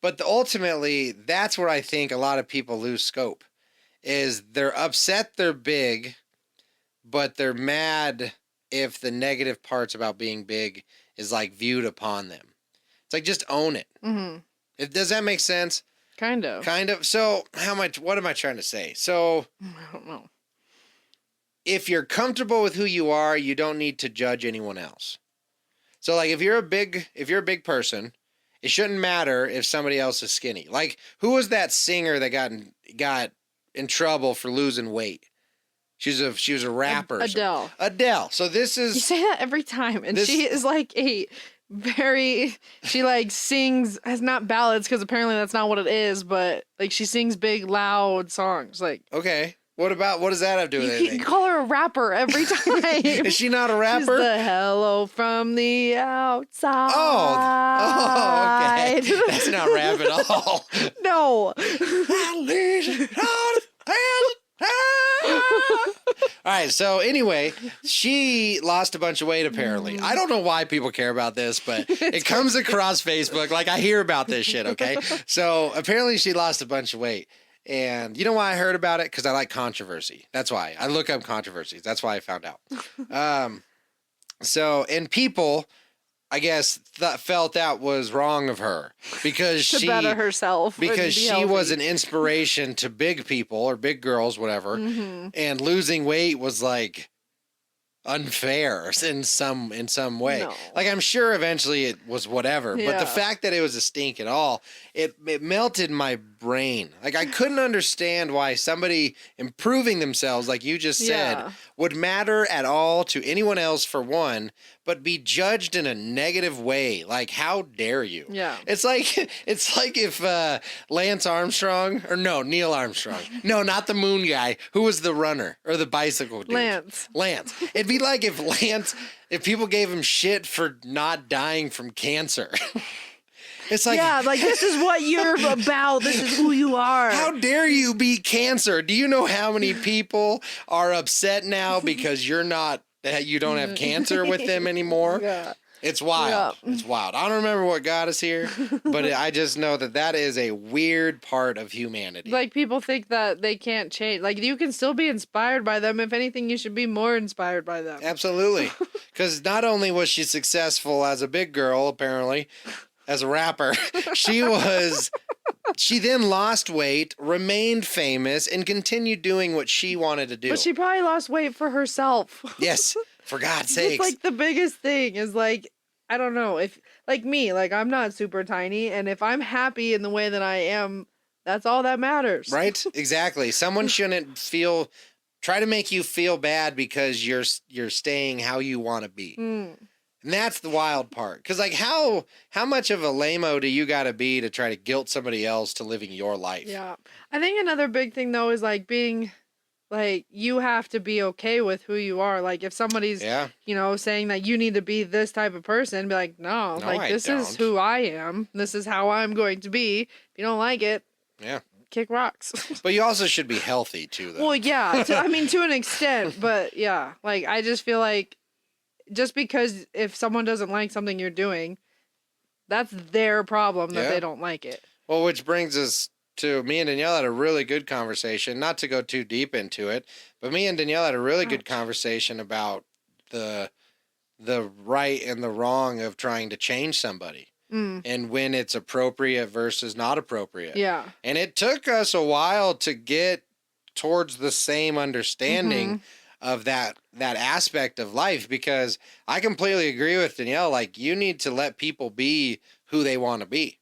But ultimately, that's where I think a lot of people lose scope. Is they're upset they're big, but they're mad if the negative parts about being big is viewed upon them. It's just own it. Mm-hmm. Does that make sense? Kind of. So what am I trying to say? So I don't know. If you're comfortable with who you are, you don't need to judge anyone else. So if you're a big person, it shouldn't matter if somebody else is skinny. Who was that singer that got in trouble for losing weight? She was a rapper. Adele. So this is, you say that every time, and she is she sings, has not ballads because apparently that's not what it is, but she sings big loud songs. Okay, what does that have to do with anything? You call her a rapper every time. Is she not a rapper? She's the hello from the outside. Oh, okay. That's not rap at all. No. All right, so anyway, she lost a bunch of weight apparently. I don't know why people care about this, but it comes across Facebook. I hear about this shit, okay? So apparently she lost a bunch of weight. And you know why I heard about it? Because I like controversy. That's why. I look up controversies. That's why I found out. And people, I guess, felt that was wrong of her because to better herself. Because she was an inspiration to big people or big girls, whatever. Mm-hmm. And losing weight was unfair in some way. No. I'm sure eventually it was whatever, but the fact that it was a stink at all, it melted my brain. I couldn't understand why somebody improving themselves, like you just said, would matter at all to anyone else for one, but be judged in a negative way. How dare you? Yeah. It's like if Lance Armstrong, or no, Neil Armstrong. No, not the moon guy. Who was the runner or the bicycle dude? Lance. It'd be like if people gave him shit for not dying from cancer. It's this is what you're about. This is who you are. How dare you beat cancer? Do you know how many people are upset now because you're not that you don't have cancer with them anymore. Yeah. It's wild. Yeah. It's wild. I don't remember what got us here, but I just know that that is a weird part of humanity. Like, people think that they can't change. Like, you can still be inspired by them. If anything, you should be more inspired by them. Absolutely. Because not only was she successful as a big girl, apparently, as a rapper, she then lost weight, remained famous, and continued doing what she wanted to do. But she probably lost weight for herself. Yes, for God's sakes. It's like the biggest thing is like, I don't know, if like me, like I'm not super tiny, and if I'm happy in the way that I am, that's all that matters. Right? Exactly. Someone shouldn't try to make you feel bad because you're staying how you want to be. Mm. And that's the wild part. Because, like, how much of a lame-o do you got to be to try to guilt somebody else to living your life? Yeah. I think another big thing, though, is, like, being, like, you have to be okay with who you are. Like, if somebody's, you know, saying that you need to be this type of person, be like, no, like, this is who I am. This is how I'm going to be. If you don't like it, kick rocks. But you also should be healthy, too, though. Well, yeah. I mean, to an extent. But, yeah. Like, I just feel like, just because if someone doesn't like something you're doing, that's their problem that they don't like it. Well, which brings us to me and Danielle had a really good conversation, not to go too deep into it, but me and Danielle had a really good conversation about the right and the wrong of trying to change somebody and when it's appropriate versus not appropriate. Yeah. And it took us a while to get towards the same understanding of that aspect of life, because I completely agree with Danielle. Like, you need to let people be who they want to be.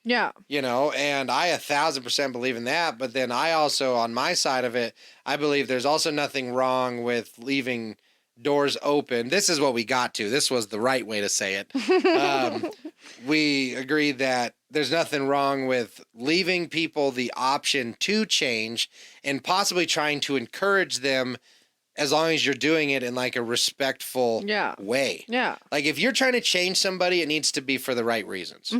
Yeah. You know, and I 1,000% believe in that. But then I also, on my side of it, I believe there's also nothing wrong with leaving doors open. This is what we got to. This was the right way to say it. We agreed that there's nothing wrong with leaving people the option to change and possibly trying to encourage them, as long as you're doing it in like a respectful way. Yeah. Like, if you're trying to change somebody, it needs to be for the right reasons.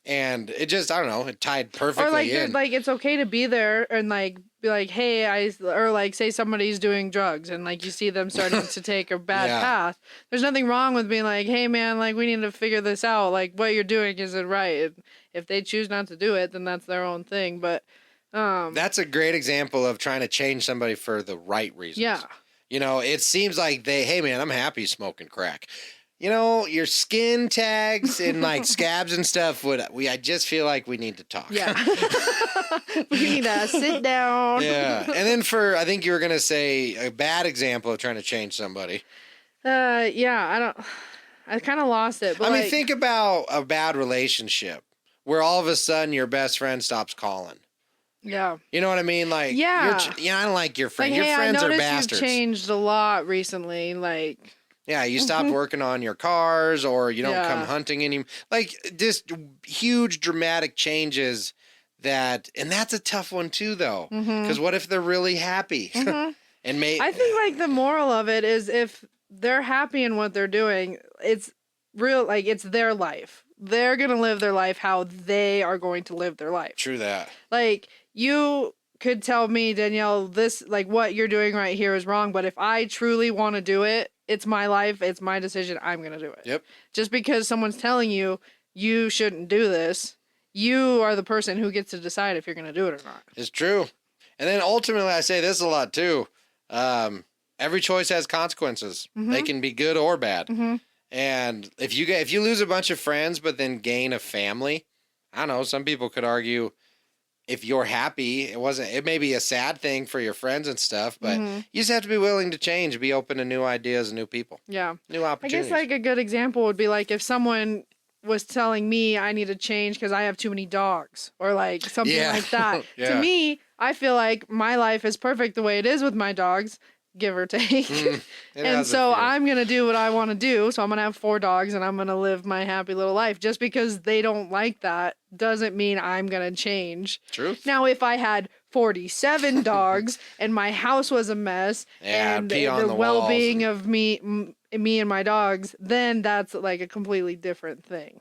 And it just, I don't know, it tied perfectly or like, in. Like, it's okay to be there and like be like, hey, or like say somebody's doing drugs and like you see them starting to take a bad path. There's nothing wrong with being like, hey man, like we need to figure this out. Like, what you're doing isn't right. And if they choose not to do it, then that's their own thing. But that's a great example of trying to change somebody for the right reasons. Yeah. You know, it seems like hey man, I'm happy smoking crack. You know, your skin tags and like scabs and stuff I just feel like we need to talk. Yeah. We need to sit down. Yeah. And then I think you were going to say a bad example of trying to change somebody. Yeah, I kind of lost it. But I mean, think about a bad relationship where all of a sudden your best friend stops calling. Yeah. You know what I mean? Like, I don't like your friend. Like, your friends I are noticed bastards. You've changed a lot recently. Like, yeah, you stopped working on your cars, or you don't come hunting anymore. Like, just huge dramatic changes and that's a tough one too, though. Because what if they're really happy? And I think like the moral of it is if they're happy in what they're doing, it's real, like it's their life. They're going to live their life how they are going to live their life. True that. Like, you could tell me, Danielle, this, like what you're doing right here is wrong. But if I truly want to do it, it's my life. It's my decision. I'm going to do it. Yep. Just because someone's telling you, you shouldn't do this, you are the person who gets to decide if you're going to do it or not. It's true. And then ultimately, I say this a lot too. Every choice has consequences. They can be good or bad. And if you lose a bunch of friends, but then gain a family, I don't know. Some people could argue, if you're happy, it may be a sad thing for your friends and stuff, but you just have to be willing to change, be open to new ideas and new people. Yeah. New opportunities. I guess like a good example would be like if someone was telling me I need to change because I have too many dogs or like something like that. To me, I feel like my life is perfect the way it is with my dogs, give or take. And so I'm going to do what I want to do. So I'm going to have 4 dogs and I'm going to live my happy little life. Just because they don't like that doesn't mean I'm going to change. True. Now, if I had 47 dogs and my house was a mess and the well-being of me and my dogs, then that's like a completely different thing.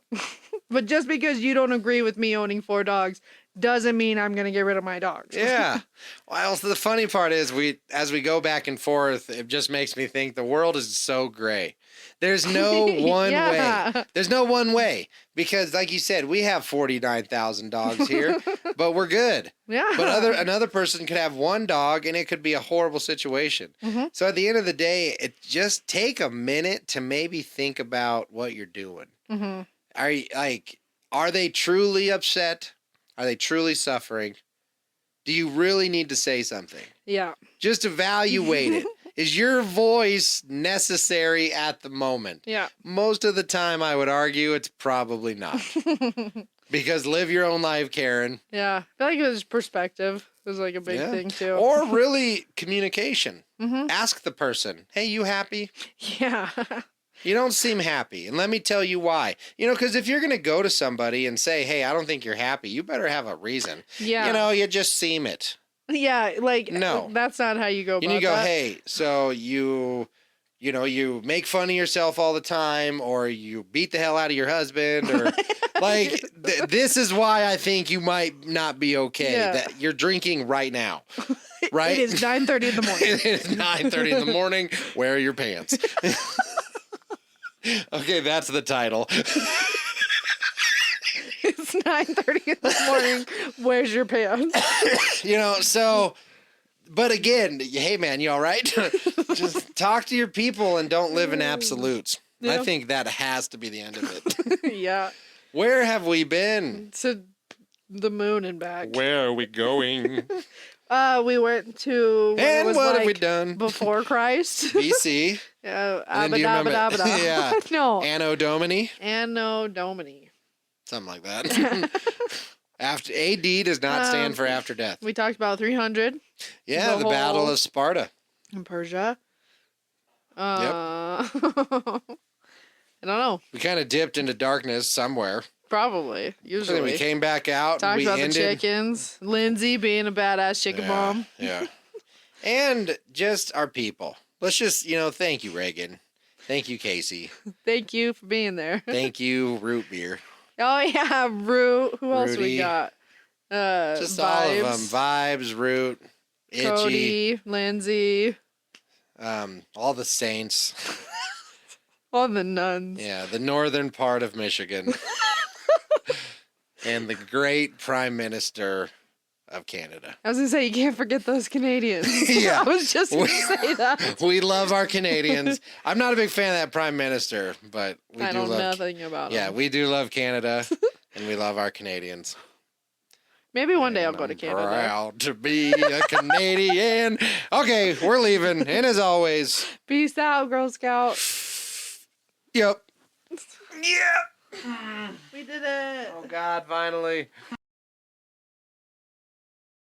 But just because you don't agree with me owning 4 dogs doesn't mean I'm going to get rid of my dogs. Yeah. Well, the funny part is as we go back and forth, it just makes me think the world is so gray. There's no one way. There's no one way because, like you said, we have 49,000 dogs here, but we're good. Yeah. But another person could have one dog, and it could be a horrible situation. Mm-hmm. So at the end of the day, it just take a minute to maybe think about what you're doing. Mm-hmm. Are they truly upset? Are they truly suffering? Do you really need to say something? Yeah. Just evaluate it. Is your voice necessary at the moment? Yeah. Most of the time, I would argue it's probably not. Because live your own life, Karen. Yeah. I feel like it was perspective. It was like a big thing too. Or really communication. Mm-hmm. Ask the person, hey, you happy? Yeah. You don't seem happy. And let me tell you why. Because if you're going to go to somebody and say, hey, I don't think you're happy, you better have a reason. Yeah. You just seem it. Yeah. Like, no. That's not how you go about it. And you go, hey, so you make fun of yourself all the time, or you beat the hell out of your husband, or this is why I think you might not be okay. Yeah. That you're drinking right now. Right? It is 9:30 in the morning. It is 9:30 in the morning. Wear your pants. Okay, that's the title. It's 9:30 in the morning. Where's your pants? But again, hey man, you all right? Just talk to your people and don't live in absolutes. Yeah. I think that has to be the end of it. Yeah. Where have we been? To the moon and back. Where are we going? We went to and what have we done before Christ? BC. Yeah. No. Anno Domini. Anno Domini. Something like that. After AD does not stand for after death. We talked about 300. Yeah, the Battle of Sparta. In Persia. Yep. I don't know. We kind of dipped into darkness somewhere. Probably. Usually. We came back out. Talked about the chickens. Lindsay being a badass chicken mom. Yeah. And just our people. Let's just, thank you, Reagan. Thank you, Casey. Thank you for being there. Thank you, Root Beer. Oh, yeah, Root. Who else we got? Just Vibes. all of them. Vibes, Root, Itchy. Cody, Lindsay. All the saints. All the nuns. Yeah, the northern part of Michigan. And the great Prime Minister of Canada. I was going to say, you can't forget those Canadians. Yeah. I was just going to say that. We love our Canadians. I'm not a big fan of that Prime Minister, but I know nothing about him. Yeah, we do love Canada, and we love our Canadians. Maybe one day I'll go to Canada. Proud to be a Canadian. Okay, we're leaving. And as always, peace out, Girl Scout. Yep. We did it. Oh, God, finally.